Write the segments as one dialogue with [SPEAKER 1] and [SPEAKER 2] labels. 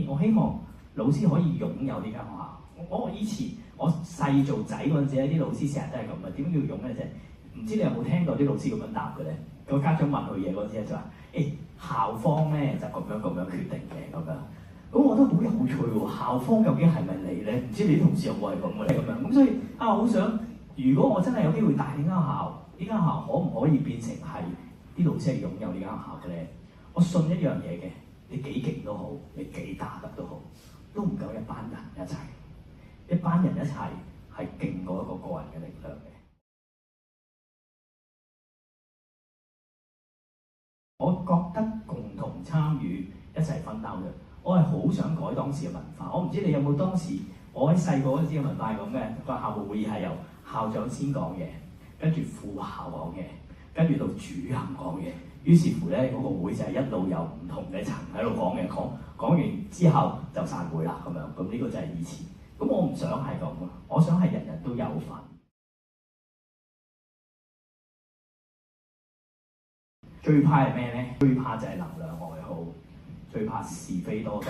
[SPEAKER 1] 我希望老師可以擁有呢間學校。我以前我細做仔嗰陣時咧，啲老師成日都係咁嘅，點解要擁咧啫？唔知你有冇聽過啲老師咁樣答嘅咧？個家長問佢嘢嗰陣時就話：校方咧就咁樣決定嘅咁樣。咁我覺得好有趣喎，校方究竟係咪你咧？唔知你啲同事有冇係咁嘅咧？咁樣咁所以我好想，如果我真係有機會帶呢間學校，呢間學校可唔可以變成係啲老師係擁有呢間學校嘅咧？我信一樣嘢嘅，你幾勁都好，你幾打得都好，都唔夠一班人一齊。一班人一齊係勁過一個個人嘅力量嘅。我覺得共同參與一齊奮鬥嘅，我係好想改當時嘅文化。我唔知你有冇當時，我喺細個嗰陣時嘅文化係咁嘅，個校務會議係由校長先講嘢，跟住副校講嘢，跟住到主任講嘢。於是乎咧，嗰個會就係一路有唔同嘅層喺度講嘅，講完之後就散會啦咁樣。咁呢個就係以前。咁我唔想係咁啊！我想係人人都有份。最怕係咩咧？最怕就係能量外耗，最怕是非多，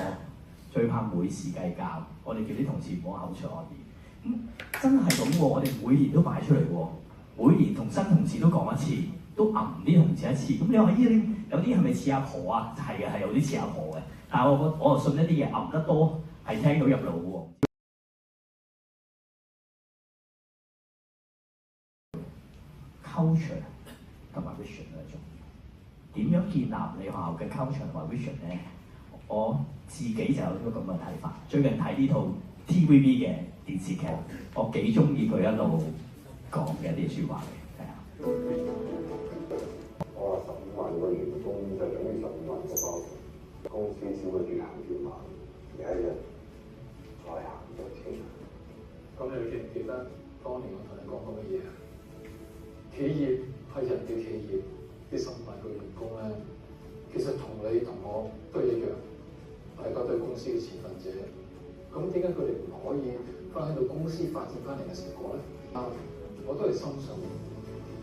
[SPEAKER 1] 最怕每時計較。我哋叫啲同事唔好口出惡言。真係咁喎！我哋每年都擺出嚟喎，每年同新同事都講一次，都揞啲同事一次。咁你話有啲係咪似阿婆啊？係嘅，係有啲似阿婆嘅。但係我信一啲嘢揞得多係聽到入腦喎。culture 同埋 vision 咧重要，點樣建立你學校嘅 culture 同埋 vision 咧？我自己就有呢個咁嘅睇法。最近睇呢套 TVB 嘅電視劇，我幾中意佢一路講嘅啲説話嘅，係啊。
[SPEAKER 2] 我話15萬個員工就等於15萬個包袱，公司只會越行越慢，有一日再行唔到前。
[SPEAKER 3] 咁你記唔記得當年我同你講過乜嘢啊？企業係人嘅企業，啲15萬個員工咧，其實同你同我都一樣，大家都係公司嘅持份者。咁點解佢哋唔可以翻喺到公司發展翻嚟嘅成果咧？我都係深信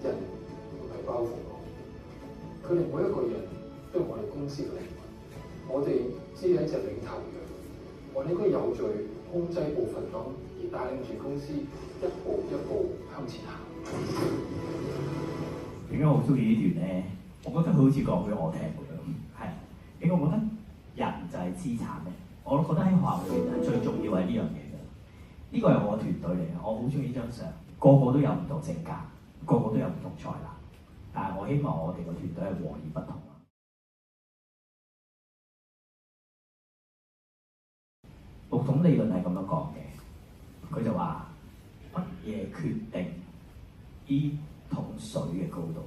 [SPEAKER 3] 人唔係包袱咯，佢哋每一個人都係我哋公司嘅靈魂。我哋只係一隻領頭羊，我哋應該有序控制部分咁，而帶領住公司一步一步向前行。
[SPEAKER 1] 點解我好中意呢段咧？我覺得佢好似講俾我聽咁樣，係。點解我覺得人就係資產咧？我覺得喺學校裏邊最重要係呢樣嘢嘅。呢個係我團隊嚟嘅，我好中意呢張相，個個都有唔同性格，個個都有唔同才能，但係我希望我哋個團隊係和而不同。六統理論係咁樣講嘅，佢就話乜嘢決定呢桶水嘅高度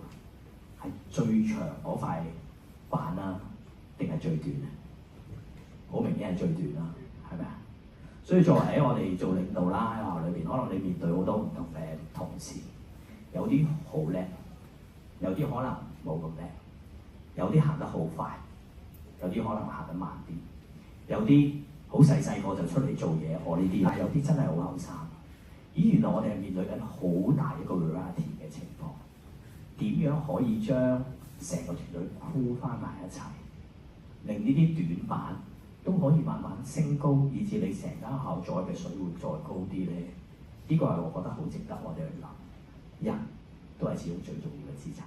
[SPEAKER 1] 係最長嗰塊板啦，定係最短咧？好明顯係最短啦，係咪啊？所以作為喺我哋做領導啦，喺學校裏邊，可能你面對好多唔同嘅同事，有啲好叻，有啲可能冇咁叻，有啲行得好快，有啲可能行得慢啲，有啲好細個就出嚟做嘢，我呢啲，但係有啲真係好後生。咦，原來我哋係面對緊好大一個 variety 嘅情況，點樣可以將成個團隊箍翻埋一齊，令呢啲短板都可以慢慢升高，以至你成間學校再嘅水會再高啲咧？呢個係我覺得好值得我哋去諗。人都係始終最重要嘅資產。